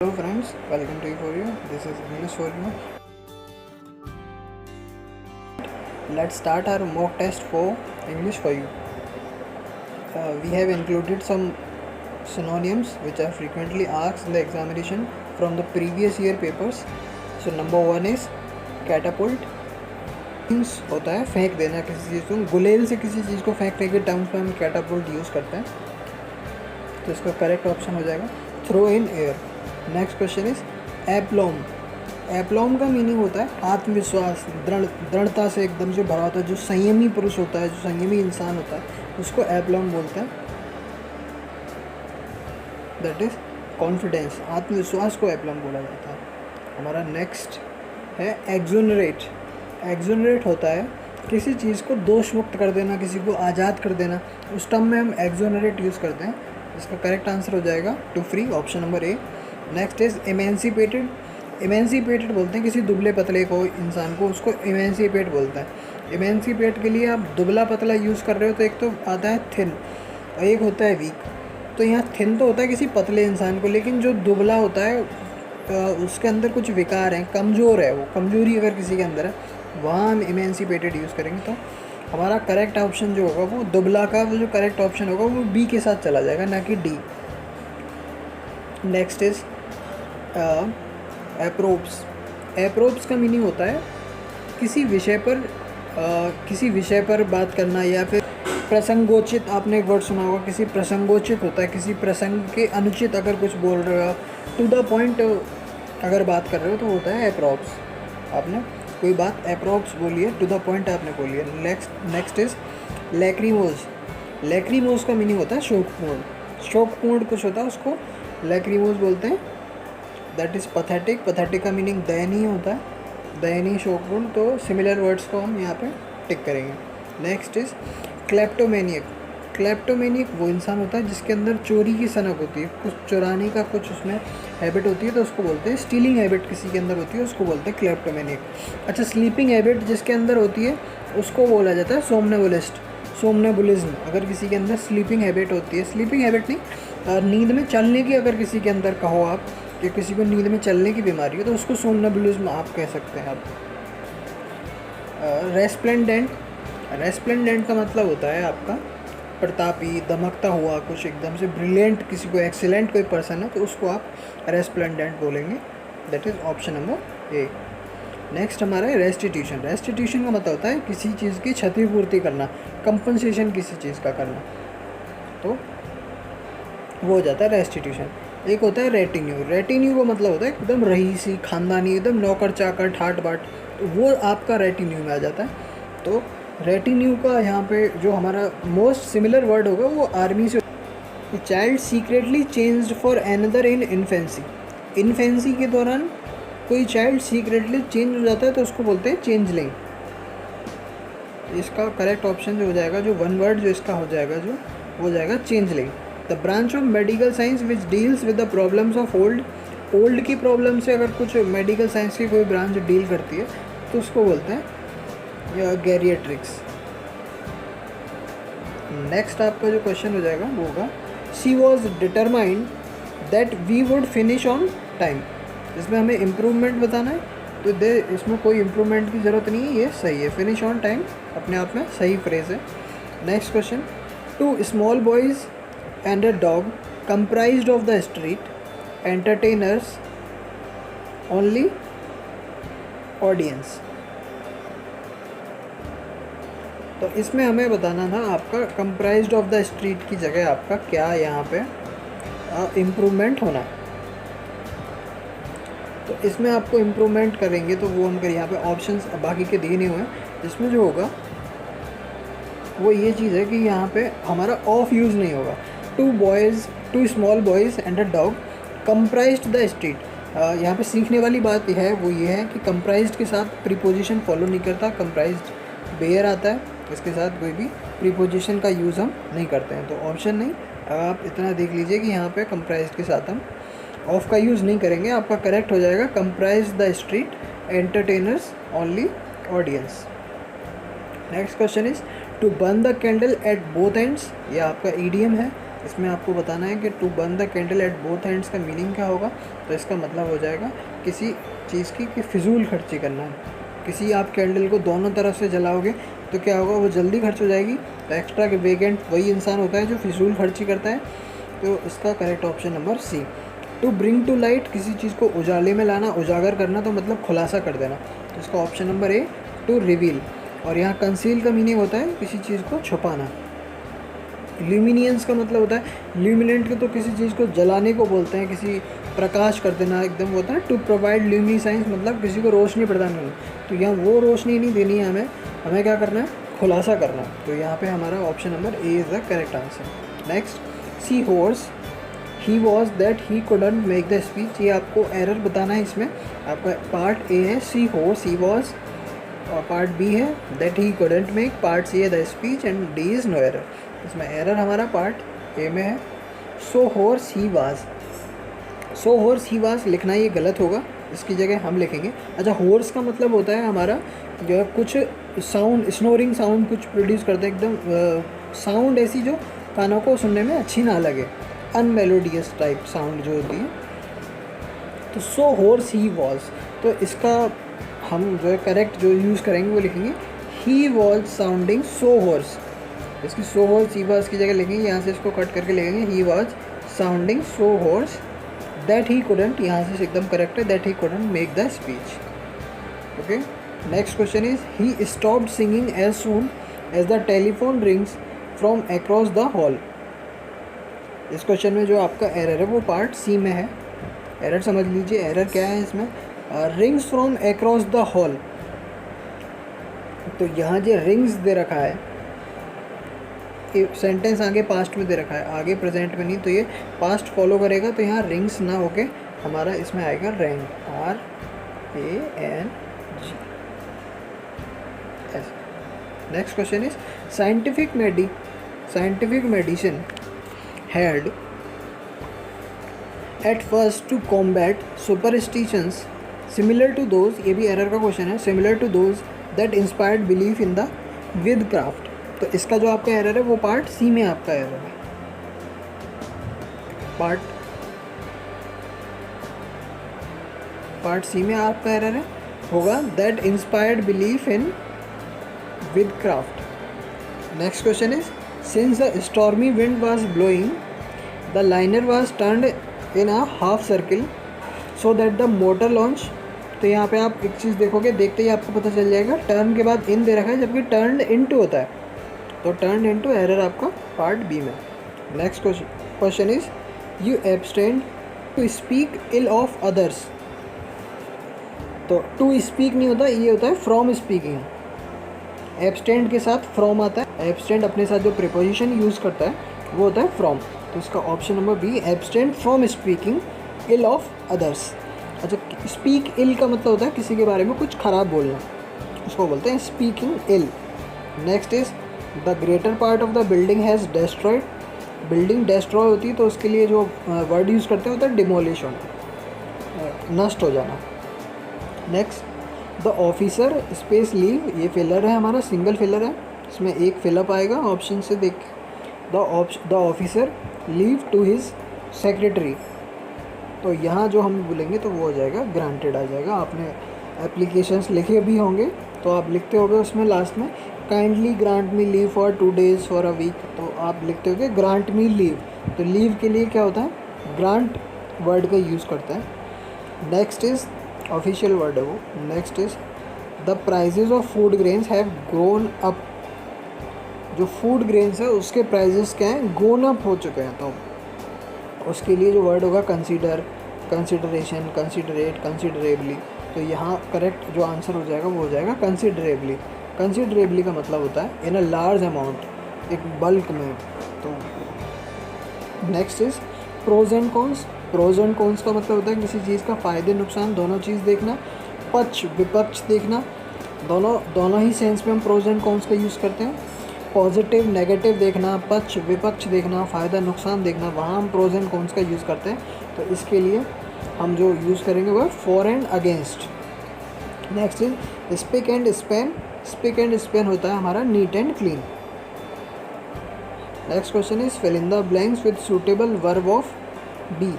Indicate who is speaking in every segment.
Speaker 1: Hello friends, welcome to for you. This is English for you. Let's start our mock test for English for you. We have included some synonyms which are frequently asked in the examination from the previous year papers. So number one is catapult. Means होता है फेंक देना किसी चीज़ को, गुलेल से किसी चीज़ को फेंकने के टर्म्स में हम कैटापुल्ट यूज़ करते हैं. तो इसका करेक्ट ऑप्शन हो जाएगा throw in air. Next question is aplomb. Aplomb का मीनिंग होता है आत्मविश्वास, दृढ़ता से एकदम से भरा होता है. जो संयमी पुरुष होता है, जो संयमी इंसान होता है, उसको एप्लॉम बोलते हैं. That is confidence. आत्मविश्वास को एप्लॉम बोला जाता है. हमारा नेक्स्ट है एक्सोनरेट. एक्सोनरेट होता है किसी चीज़ को दोष मुक्त कर देना, किसी को आज़ाद कर देना. उस टर्म में हम एक्सोनरेट यूज़ करते हैं. इसका करेक्ट आंसर हो जाएगा to free, option number A. Next is emancipated. Emancipated बोलते हैं किसी दुबले पतले को, इंसान को, उसको इमेंसिपेट बोलते हैं. इमेंसिपेट के लिए आप दुबला पतला यूज़ कर रहे हो तो एक तो आता है थिन और एक होता है वीक. तो यहाँ थिन तो होता है किसी पतले इंसान को, लेकिन जो दुबला होता है उसके अंदर कुछ विकार हैं, कमज़ोर है, वो कमज़ोरी अगर किसी के अंदर है, वहाँ हम इमेंसिपेटेड यूज़ करेंगे. तो हमारा करेक्ट ऑप्शन जो होगा वो दुबला का, वो जो करेक्ट ऑप्शन होगा वो बी के साथ चला जाएगा, ना कि D. Next is approbs. Approbs का मीनिंग होता है किसी विषय पर बात करना, या फिर प्रसंगोचित. आपने एक वर्ड सुना होगा, किसी प्रसंगोचित होता है, किसी प्रसंग के अनुचित अगर कुछ बोल रहे हो, टू द पॉइंट अगर बात कर रहे हो तो होता है एप्रोब्स. आपने कोई बात एप्रोब्स बोली है, टू द पॉइंट आपने बोली है. Next is लैक्रीमोज. लैक्रीमोज का मीनिंग होता है शोकपूर्ण. शोकपूर्ण कुछ होता है, उसको लैक्रीमोज बोलते हैं. That is pathetic. पथेटिक का मीनिंग दयनीय होता है, दयनीय, शोकपूर्ण. तो सिमिलर वर्ड्स को हम यहाँ पे टिक करेंगे. Next is क्लेप्टोमेनियक. क्लेप्टोमेनियक वो इंसान होता है जिसके अंदर चोरी की सनक होती है, कुछ चुराने का कुछ उसमें हैबिट होती है, तो उसको बोलते हैं. स्टीलिंग हैबिट किसी के अंदर होती है, उसको बोलते हैं क्लेप्टोमेनियक. अच्छा, स्लीपिंग हैबिट जिसके अंदर होती है उसको बोला जाता है सोमनेबुलिस्ट, सोमनेबुलिज्म. अगर किसी के अंदर स्लीपिंग हैबिट होती है, स्लीपिंग हैबिट नहीं, नींद में चलने की अगर किसी के अंदर कहो आप, कि किसी को नींद में चलने की बीमारी हो, तो उसको सोमनेबुलिज्म आप कह सकते हैं. आप रेस्प्लेंडेंट. रेस्प्लेंडेंट का मतलब होता है आपका प्रतापी, दमकता हुआ, कुछ एकदम से ब्रिलियंट, किसी को एक्सीलेंट कोई पर्सन है तो उसको आप रेस्प्लेंडेंट बोलेंगे. That is option number A. Next हमारा है रेस्टिट्यूशन. रेस्टिट्यूशन का मतलब होता है किसी चीज़ की क्षतिपूर्ति करना, कंपनसेशन किसी चीज़ का करना, तो वो हो जाता है रेस्टिट्यूशन. एक होता है रेटिन्यू. रेटिन्यू का मतलब होता है एकदम रईसी, खानदानी, एकदम नौकर चाकर, ठाट बाट, तो वो आपका रेटिन्यू में आ जाता है. तो रेटिन्यू का यहाँ पे जो हमारा मोस्ट सिमिलर वर्ड होगा वो आर्मी से. Child secretly changed for another in infancy. Infancy के दौरान कोई चाइल्ड सीक्रेटली चेंज हो जाता है तो उसको बोलते हैं चेंजलिंग. इसका करेक्ट ऑप्शन जो हो जाएगा, जो वन वर्ड जो इसका हो जाएगा, जो हो जाएगा changeling. The branch of medical science which deals with the problems of old. Old की प्रॉब्लम से अगर कुछ मेडिकल साइंस की कोई ब्रांच डील करती है तो उसको बोलते हैं या गैरिएट्रिक्स. नेक्स्ट आपका जो क्वेश्चन हो जाएगा वो होगा she was determined that we would finish on time. इसमें हमें इम्प्रूवमेंट बताना है, तो इसमें कोई इम्प्रूवमेंट की ज़रूरत नहीं है, ये सही है. फिनिश ऑन टाइम अपने आप में सही फ्रेज है. Next question. Two small boys and a dog comprised of the street entertainers only audience. तो इसमें हमें बताना था आपका कंप्राइज्ड ऑफ द स्ट्रीट की जगह आपका क्या यहाँ पे इम्प्रूवमेंट होना है. तो इसमें आपको इम्प्रूवमेंट करेंगे तो वो हम कर यहाँ पे ऑप्शंस बाकी के दिए नहीं हुए हैं. इसमें जो होगा वो ये चीज़ है कि यहाँ पे हमारा ऑफ यूज़ नहीं होगा. Two small boys and a dog comprised the street. यहाँ पे सीखने वाली बात है वो ये है कि कंप्राइज्ड के साथ प्रीपोजिशन फॉलो नहीं करता. कंप्राइज्ड बेयर आता है, इसके साथ कोई भी प्रीपोजिशन का यूज़ हम नहीं करते हैं. तो ऑप्शन नहीं, आप इतना देख लीजिए कि यहाँ पे कंप्राइज्ड के साथ हम ऑफ का यूज़ नहीं करेंगे. आपका करेक्ट हो जाएगा comprise the street entertainers only audience. Next question is to burn the candle at both ends. ये आपका ईडियम है. इसमें आपको बताना है कि to burn the candle at both ends का मीनिंग क्या होगा। तो इसका मतलब हो जाएगा किसी चीज़ की कि फिजूल खर्ची करना है। किसी आप कैंडल को दोनों तरफ से जलाओगे तो क्या होगा, वो जल्दी खर्च हो जाएगी। तो एक्स्ट्रा के वेकेंट वही इंसान होता है जो फिजूल खर्ची करता है। तो इसका correct option number C. To bring to light, किसी चीज़ को उजाले में लाना, उजागर करना, तो मतलब खुलासा कर देना। तो इसका option number A to reveal. और यहाँ कंसील का मीनिंग होता है किसी चीज़ को छुपाना। ल्यूमिनियंस का मतलब होता है, ल्यूमिनेंट के तो किसी चीज़ को जलाने को बोलते हैं, किसी प्रकाश कर देना एकदम होता है। टू प्रोवाइड ल्यूमिनिसेंस मतलब किसी को रोशनी प्रदान करना। तो यहाँ वो रोशनी नहीं देनी है हमें, हमें क्या करना है, खुलासा करना। तो यहाँ पे हमारा option number A is the correct answer. Next, so hoarse he was that he couldn't make the speech. ये आपको एरर बताना है। इसमें आपका पार्ट ए है सी हॉर्स ही वॉज, और पार्ट बी है that he couldn't make, part C है the speech, and D is no error. इसमें एरर हमारा पार्ट ए में है। So hoarse he was, so hoarse he was लिखना ये गलत होगा, इसकी जगह हम लिखेंगे। अच्छा, हॉर्स का मतलब होता है हमारा जो है कुछ साउंड, स्नोरिंग साउंड कुछ प्रोड्यूस करते हैं, एकदम साउंड ऐसी जो कानों को सुनने में अच्छी ना लगे, अनमेलोडियस टाइप साउंड जो होती है। तो सो हॉर्स ही वॉज, तो इसका हम जो है करेक्ट जो यूज़ करेंगे वो लिखेंगे he was sounding so horse. इसकी सो हॉर्स ही वॉज की जगह लिखेंगे, यहाँ से इसको कट करके लिखेंगे he was sounding so hoarse that he couldn't, यहाँ से एकदम करेक्ट है, that he couldn't make the speech. Okay, next question is he stopped singing as soon as the telephone rings from across the hall. इस question में जो आपका error है वो पार्ट सी में है। एरर समझ लीजिए, एरर क्या है इसमें, rings from across the hall. तो यहाँ जो रिंग्स दे रखा है, सेंटेंस आगे पास्ट में दे रखा है, आगे प्रेजेंट में नहीं, तो ये पास्ट फॉलो करेगा। तो यहाँ रिंग्स ना होके हमारा इसमें आएगा wrong, RANG। Next question is scientific medicine had at first to combat superstitions similar to those, ये भी एरर का क्वेश्चन है, similar to those that inspired belief in the witchcraft। तो इसका जो आपका एरर है वो पार्ट सी में आपका एरर है। पार्ट सी में आपका एरर है होगा that inspired belief in witchcraft। Next question is since a stormy wind was blowing, the liner was turned in a half circle so that the motor launch। तो यहाँ पे आप एक चीज़ देखोगे, देखते ही आपको पता चल जाएगा, टर्न के बाद इन दे रखा है जबकि टर्न इनटू होता है। तो टर्न इनटू एरर आपका पार्ट बी में। Next question is you abstained to speak ill of others. तो टू स्पीक नहीं होता, ये होता है फ्रॉम स्पीकिंग। एब्सटेंड के साथ फ्रॉम आता है, एब्सटेंड अपने साथ जो प्रीपोजिशन यूज़ करता है वो होता है फ्रॉम। तो इसका option number B, abstained from speaking ill of others. अच्छा, स्पीक इल का मतलब होता है किसी के बारे में कुछ ख़राब बोलना, उसको बोलते हैं speaking ill. Next is the greater part of the building has destroyed. Building destroy होती है तो उसके लिए जो वर्ड यूज़ करते हैं होता है डिमोलिशन, नष्ट हो जाना। Next, the officer space leave, ये फिलर है हमारा, सिंगल फिलर है, इसमें एक फिलअप आएगा ऑप्शन से देख। The officer leave to his secretary. तो यहाँ जो हम बोलेंगे तो वो हो जाएगा ग्रांटेड आ जाएगा। आपने एप्लीकेशंस लिखे भी होंगे तो आप लिखते होगे उसमें लास्ट में kindly grant me leave for 2 days for a week, तो आप लिखते होगे ग्रांट मी लीव। तो लीव के लिए क्या होता है, ग्रांट वर्ड का यूज़ करता है। नेक्स्ट इज़ ऑफिशियल वर्ड है वो। Next is the prices of food grains have grown up. जो फूड ग्रेन्स है उसके प्राइजेस क्या हैं, ग्रोन अप हो चुके हैं। तो उसके लिए जो वर्ड होगा कंसीडर, कंसिडरेशन, कंसिडरेट, कंसिडरेबली। तो यहाँ करेक्ट जो आंसर हो जाएगा वो हो जाएगा कंसिडरेबली। कंसिडरेबली का मतलब होता है इन अ लार्ज अमाउंट, एक बल्क में। तो next is pros and cons. Pros and cons का मतलब होता है किसी चीज़ का फ़ायदे नुकसान दोनों चीज़ देखना, पक्ष विपक्ष देखना, दोनों ही सेंस में हम प्रोज एंड कॉन्स का यूज़ करते हैं। पॉजिटिव नेगेटिव देखना, पक्ष विपक्ष देखना, फ़ायदा नुकसान देखना, वहाँ हम प्रोज एंड कॉन्स का यूज़ करते हैं। तो इसके लिए हम जो यूज़ करेंगे वो है for and against. Next is spick and span. Spick and span होता है हमारा neat and clean. Next question is fill in the blanks with suitable verb of be.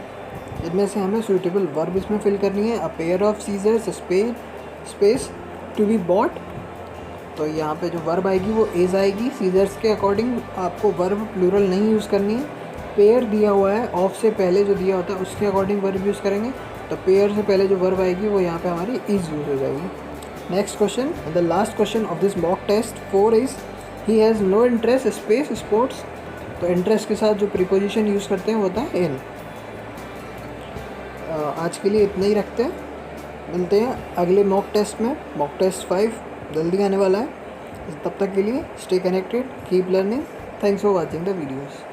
Speaker 1: इनमें से हमें सूटेबल वर्ब इसमें फिल करनी है। A pair of scissors space to be bought, तो यहाँ पे जो वर्ब आएगी वो इज़ आएगी। सीजर्स के अकॉर्डिंग आपको वर्ब प्लूरल नहीं यूज़ करनी है। पेयर दिया हुआ है, ऑफ से पहले जो दिया होता है उसके अकॉर्डिंग वर्ब यूज़ करेंगे, तो पेयर से पहले जो वर्ब आएगी वो यहाँ पे हमारी इज़ यूज़ हो जाएगी। Next question, the last question of this mock test 4 is he has no interest space sports. तो इंटरेस्ट के साथ जो प्रीपोजिशन यूज़ करते हैं वो होता है इन। आज के लिए इतना ही रखते हैं, मिलते हैं अगले मॉक टेस्ट में। मॉक टेस्ट 5 जल्दी आने वाला है। तब तक के लिए stay connected, keep learning. Thanks for watching the videos.